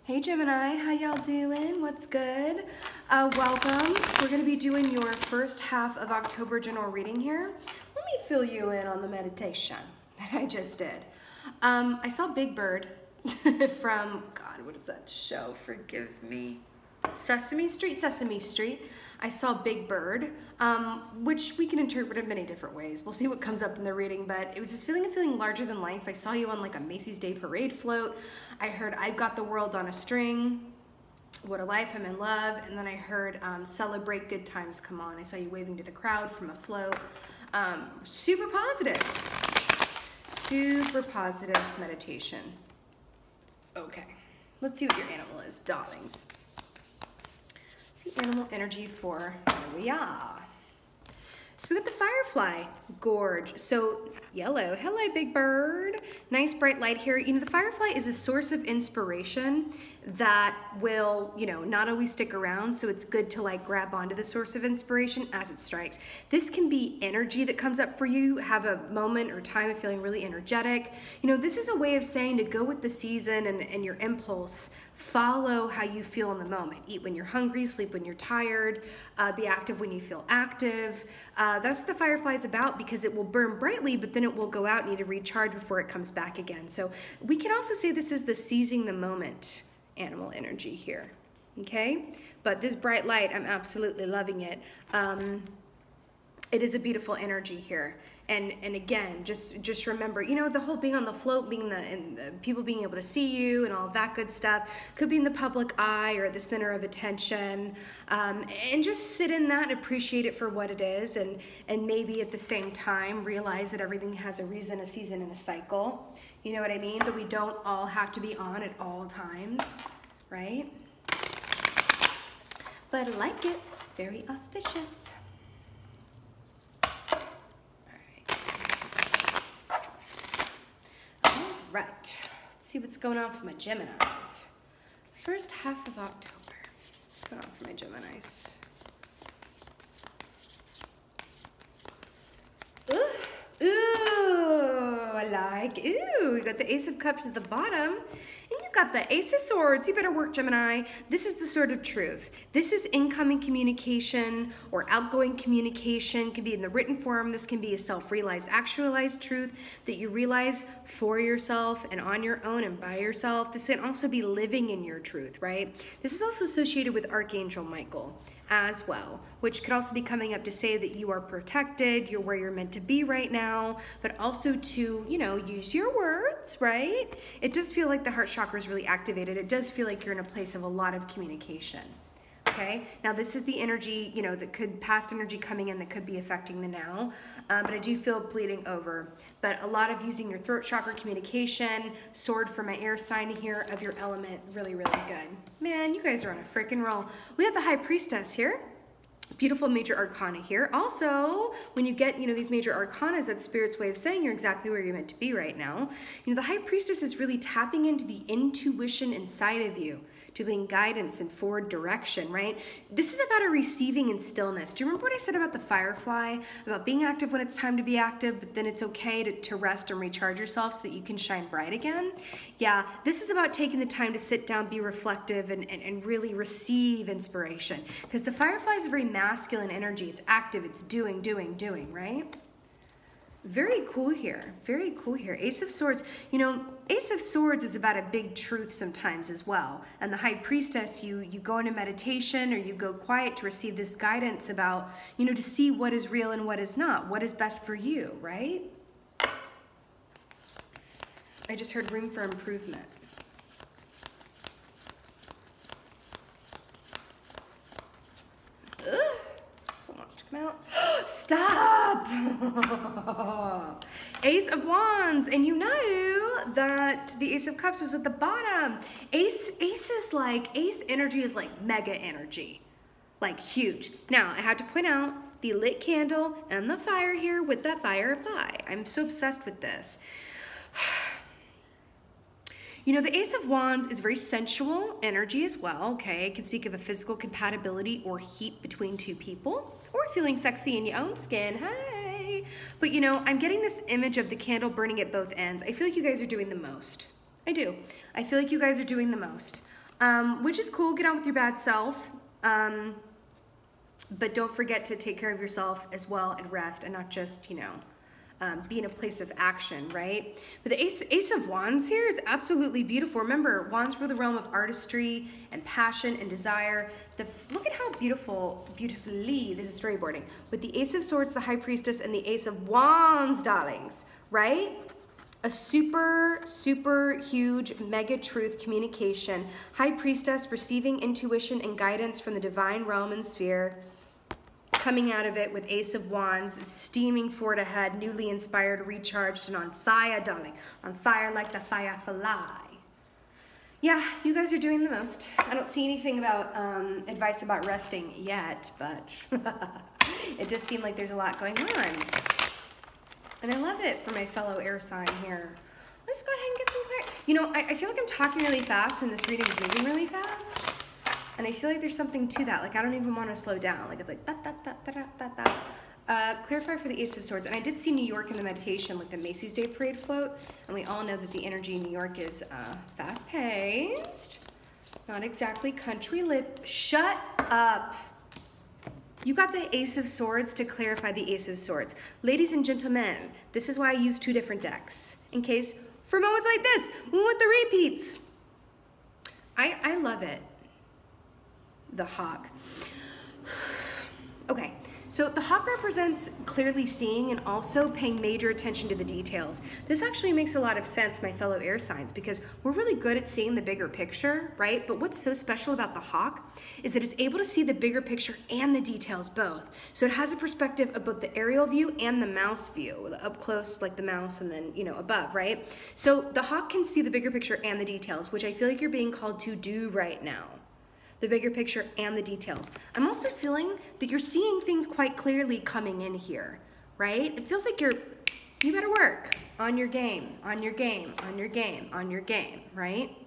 Hey Gemini, how y'all doing? What's good? Welcome. We're going to be doing your first half of October general reading here. Let me fill you in on the meditation that I just did. I saw Big Bird from, God, what is that show? Forgive me. Sesame Street. I saw Big Bird, which we can interpret in many different ways. We'll see what comes up in the reading, but it was this feeling of feeling larger than life. I saw you on like a Macy's Day Parade float. I heard I've got the world on a string. What a life, I'm in love. And then I heard celebrate good times come on. I saw you waving to the crowd from a float. Super positive meditation. Okay, let's see what your animal is, darlings. See animal energy for, here we are. So we got the Firefly, gorge. So yellow, hello Big Bird. Nice bright light here. You know, the Firefly is a source of inspiration that will, you know, not always stick around. So it's good to like grab onto the source of inspiration as it strikes. This can be energy that comes up for you, have a moment or time of feeling really energetic. You know, this is a way of saying to go with the season and your impulse. Follow how you feel in the moment. Eat when you're hungry, sleep when you're tired, be active when you feel active. That's what the Firefly is about, because it will burn brightly, but then it will go out and need to recharge before it comes back again. So we can also say this is the seizing the moment animal energy here, okay? But this bright light, I'm absolutely loving it. It is a beautiful energy here. And again, just remember, you know, the whole being on the float, being the people being able to see you and all of that good stuff, could be in the public eye or the center of attention, and just sit in that and appreciate it for what it is, and maybe at the same time realize that everything has a reason, a season, and a cycle. You know what I mean? That we don't all have to be on at all times, right? But I like it. Very auspicious. Right, let's see what's going on for my Geminis. First half of October. What's going on for my Geminis? Ooh, I like, ooh, you got the Ace of Cups at the bottom, and you got the Ace of Swords. You better work, Gemini. This is the sword of truth. This is incoming communication or outgoing communication. It can be in the written form. This can be a self-realized, actualized truth that you realize for yourself and on your own and by yourself. This can also be living in your truth, right? This is also associated with Archangel Michael as well, which could also be coming up to say that you are protected, you're where you're meant to be right now, but also to, you know, use your words, right? It does feel like the heart chakra is really activated. It does feel like you're in a place of a lot of communication. Okay, now this is the energy, you know, that could, past energy coming in that could be affecting the now, but I do feel bleeding over. But a lot of using your throat chakra, communication, sword for my air sign here of your element, really, really good. Man, you guys are on a freaking roll. We have the High Priestess here. Beautiful major arcana here. Also, when you get, you know, these major arcanas, that's Spirit's way of saying you're exactly where you're meant to be right now. You know, the High Priestess is really tapping into the intuition inside of you, doing guidance and forward direction, right? This is about a receiving and stillness. Do you remember what I said about the Firefly? About being active when it's time to be active, but then it's okay to rest and recharge yourself so that you can shine bright again? Yeah, this is about taking the time to sit down, be reflective, and really receive inspiration. Because the Firefly is a very masculine energy. It's active, it's doing, right? Very cool here, very cool here. Ace of Swords, you know, Ace of Swords is about a big truth sometimes as well. And the High Priestess, you go into meditation or you go quiet to receive this guidance about, you know, to see what is real and what is not, what is best for you, right? I just heard room for improvement. Someone wants to come out. Stop! Ace of Wands, and you know that the Ace of Cups was at the bottom. Ace energy is like mega energy, like huge. Now, I have to point out the lit candle and the fire here with that Firefly. I'm so obsessed with this. You know, the Ace of Wands is very sensual energy as well, okay? It can speak of a physical compatibility or heat between two people, or feeling sexy in your own skin, hey! But you know, I'm getting this image of the candle burning at both ends. I feel like you guys are doing the most. I do. I feel like you guys are doing the most. which is cool. Get on with your bad self. But don't forget to take care of yourself as well and rest, and not just, you know, be in a place of action, right? But the Ace of Wands here is absolutely beautiful. Remember, wands were the realm of artistry and passion and desire. Look at how beautifully, this is storyboarding, with the Ace of Swords, the High Priestess, and the Ace of Wands, darlings, right? A super, super huge mega truth communication. High Priestess receiving intuition and guidance from the divine realm and sphere. Coming out of it with Ace of Wands, steaming forward ahead, newly inspired, recharged, and on fire, darling. On fire like the Firefly. Yeah, you guys are doing the most. I don't see anything about advice about resting yet, but it does seem like there's a lot going on. And I love it for my fellow air sign here. Let's go ahead and get some clarity. You know, I feel like I'm talking really fast and this reading is moving really fast. And I feel like there's something to that. Like, I don't even want to slow down. Like, it's like, clarify for the Ace of Swords. And I did see New York in the meditation, like the Macy's Day Parade float. And we all know that the energy in New York is fast-paced. Not exactly country lip. Shut up. You got the Ace of Swords to clarify the Ace of Swords. Ladies and gentlemen, this is why I use 2 different decks. In case, for moments like this, we want the repeats. I love it. The hawk. Okay, so the hawk represents clearly seeing and also paying major attention to the details. This actually makes a lot of sense, my fellow air signs, because we're really good at seeing the bigger picture, right? But what's so special about the hawk is that it's able to see the bigger picture and the details both. So it has a perspective of both the aerial view and the mouse view, the up close like the mouse and then, you know, above, right? So the hawk can see the bigger picture and the details, which I feel like you're being called to do right now. The bigger picture and the details. I'm also feeling that you're seeing things quite clearly coming in here, right? It feels like you better work on your game, on your game, on your game, on your game, right?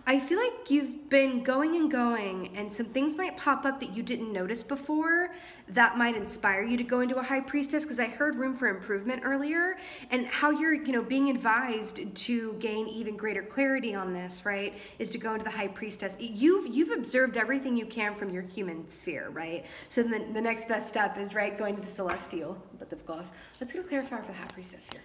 I feel like you've been going and going, and some things might pop up that you didn't notice before that might inspire you to go into a High Priestess, because I heard room for improvement earlier, and how you're, you know, being advised to gain even greater clarity on this, right, is to go into the High Priestess. You've observed everything you can from your human sphere, right? So then the next best step is, right, going to the Celestial, but of course. Let's go clarify for the High Priestess here.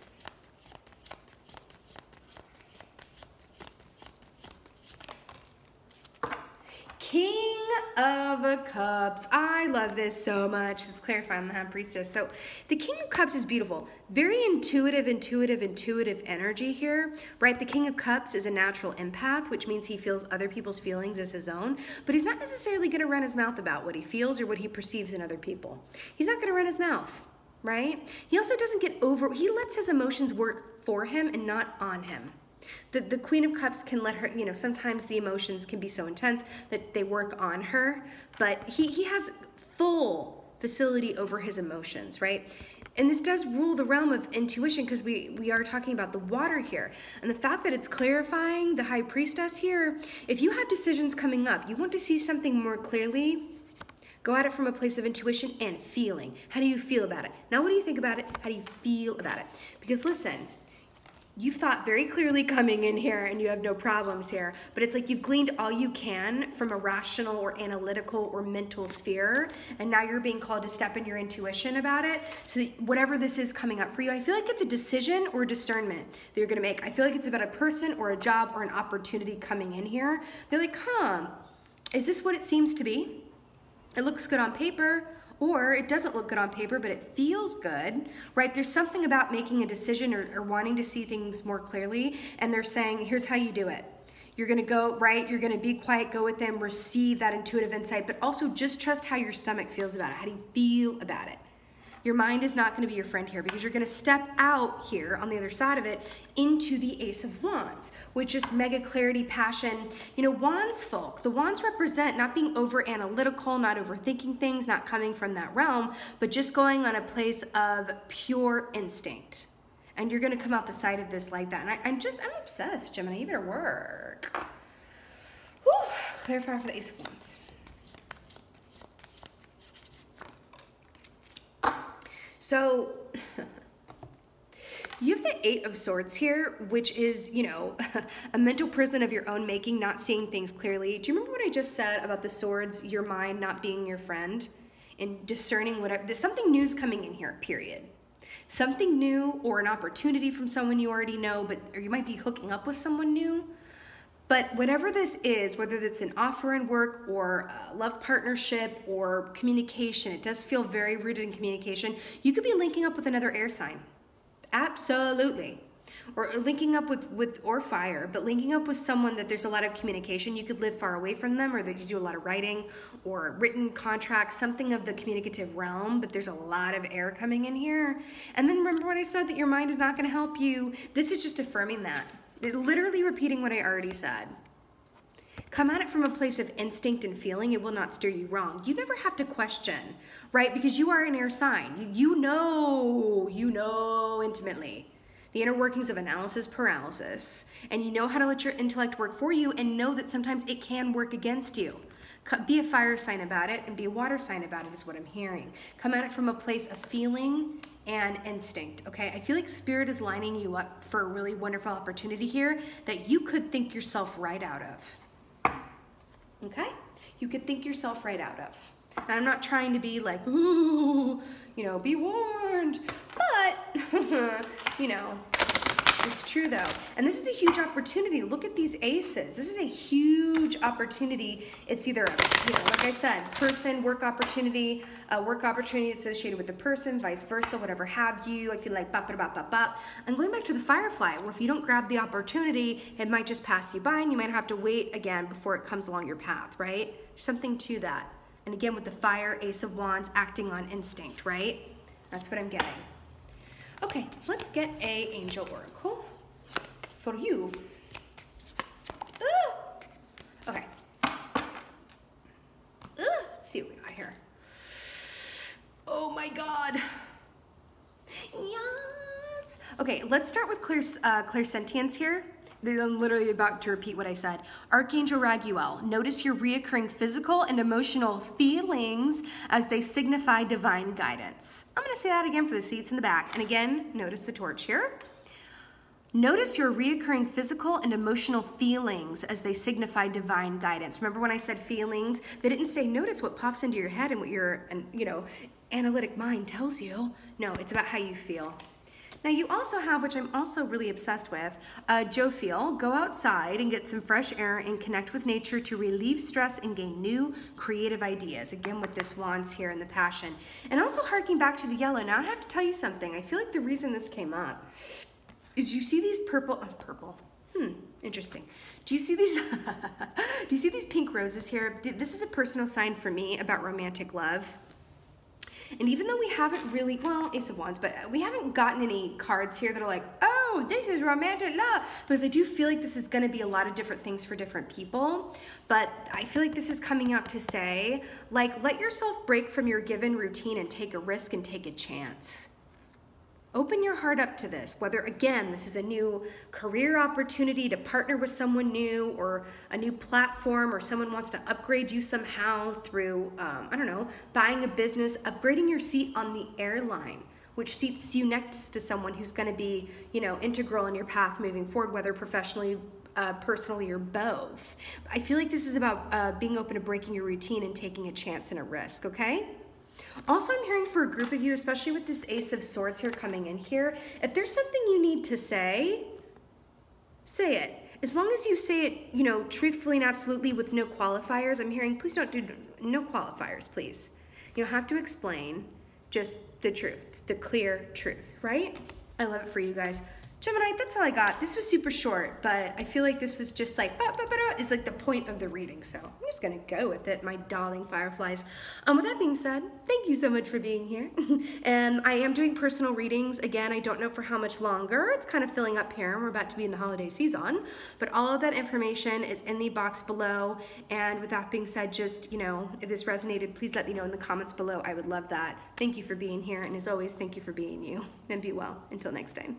King of Cups. I love this so much. Let's clarify on the High Priestess. So the King of Cups is beautiful. Very intuitive energy here, right? The King of Cups is a natural empath, which means he feels other people's feelings as his own, but he's not necessarily going to run his mouth about what he feels or what he perceives in other people. He's not going to run his mouth, right? He also doesn't get he lets his emotions work for him and not on him. The Queen of Cups can let her, you know, sometimes the emotions can be so intense that they work on her, but he has full facility over his emotions, right? And this does rule the realm of intuition, because we are talking about the water here. And the fact that it's clarifying the High Priestess here, if you have decisions coming up, you want to see something more clearly, go at it from a place of intuition and feeling. How do you feel about it? Not what do you think about it, how do you feel about it? Because listen, you've thought very clearly coming in here and you have no problems here, but it's like you've gleaned all you can from a rational or analytical or mental sphere, and now you're being called to step in your intuition about it. So that whatever this is coming up for you, I feel like it's a decision or discernment that you're gonna make. I feel like it's about a person or a job or an opportunity coming in here. They're like, is this what it seems to be? It looks good on paper, or it doesn't look good on paper, but it feels good, right? There's something about making a decision or wanting to see things more clearly, and they're saying, here's how you do it. You're gonna go, right? You're gonna be quiet, go with them, receive that intuitive insight, but also just trust how your stomach feels about it. How do you feel about it? Your mind is not gonna be your friend here, because you're gonna step out here on the other side of it into the Ace of Wands, which is mega clarity, passion. You know, Wands folk, the Wands represent not being over analytical, not overthinking things, not coming from that realm, but just going on a place of pure instinct. And you're gonna come out the side of this like that. And I'm obsessed, Gemini, you better work. Whew, clarify for the Ace of Wands. So You have the Eight of Swords here, which is, you know, a mental prison of your own making, not seeing things clearly. Do you remember what I just said about the swords, your mind not being your friend? And discerning whatever, there's something new's coming in here, period. Something new or an opportunity from someone you already know, but or you might be hooking up with someone new. But whatever this is, whether it's an offer in work or a love partnership or communication, it does feel very rooted in communication. You could be linking up with another air sign. Absolutely. Or linking up with or fire, but linking up with someone that there's a lot of communication. You could live far away from them, or that you do a lot of writing or written contracts, something of the communicative realm, but there's a lot of air coming in here. And then remember what I said, that your mind is not going to help you. This is just affirming that. Literally repeating what I already said. Come at it from a place of instinct and feeling. It will not steer you wrong. You never have to question, right? Because you are an air sign. You know intimately the inner workings of analysis paralysis, and you know how to let your intellect work for you, and know that sometimes it can work against you. Be a fire sign about it and be a water sign about it is what I'm hearing. Come at it from a place of feeling and instinct, okay? I feel like Spirit is lining you up for a really wonderful opportunity here that you could think yourself right out of, okay? You could think yourself right out of. And I'm not trying to be like, ooh, you know, be warned, but, you know, it's true though. And this is a huge opportunity. Look at these aces. This is a huge opportunity. It's either, you know, like I said, person, work opportunity associated with the person, vice versa, whatever have you. I feel like bop, bop, bop, bop, bop. I'm going back to the Firefly, where if you don't grab the opportunity, it might just pass you by and you might have to wait again before it comes along your path, right? There's something to that. And again, with the fire, Ace of Wands, acting on instinct, right? That's what I'm getting. Okay, let's get a angel oracle for you. Ooh. Okay. Let's see what we got here. Oh my God. Yes. Okay, let's start with clairsentience here. I'm literally about to repeat what I said. Archangel Raguel, notice your reoccurring physical and emotional feelings as they signify divine guidance. I'm going to say that again for the seats in the back. And again, notice the torch here. Notice your reoccurring physical and emotional feelings as they signify divine guidance. Remember when I said feelings? They didn't say notice what pops into your head and what your, you know, analytic mind tells you. No, it's about how you feel. Now you also have, which I'm also really obsessed with, Jophiel. Go outside and get some fresh air and connect with nature to relieve stress and gain new creative ideas. Again, with this wands here and the passion. And also harking back to the yellow. Now I have to tell you something. I feel like the reason this came up is you see these interesting. Do you see these, do you see these pink roses here? This is a personal sign for me about romantic love. And even though we haven't really, well, Ace of Wands, but we haven't gotten any cards here that are like, oh, this is romantic love. Because I do feel like this is going to be a lot of different things for different people. But I feel like this is coming out to say, like, let yourself break from your given routine and take a risk and take a chance. Open your heart up to this, whether, again, this is a new career opportunity to partner with someone new or a new platform, or someone wants to upgrade you somehow through, I don't know, buying a business, upgrading your seat on the airline, which seats you next to someone who's going to be, you know, integral in your path moving forward, whether professionally, personally, or both. I feel like this is about being open to breaking your routine and taking a chance and a risk, okay? Also, I'm hearing for a group of you, especially with this Ace of Swords here coming in here, if there's something you need to say, say it. As long as you say it, you know, truthfully and absolutely with no qualifiers. I'm hearing, please don't do no qualifiers, please. You don't have to explain, just the truth, the clear truth, right? I love it for you guys. Gemini, that's all I got. This was super short, but I feel like this was just like, is like the point of the reading, so I'm just gonna go with it, my darling Fireflies. With that being said, thank you so much for being here. And I am doing personal readings. Again, I don't know for how much longer. It's kind of filling up here, and we're about to be in the holiday season, but all of that information is in the box below. And with that being said, just, you know, if this resonated, please let me know in the comments below. I would love that. Thank you for being here, and as always, thank you for being you. And be well. Until next time.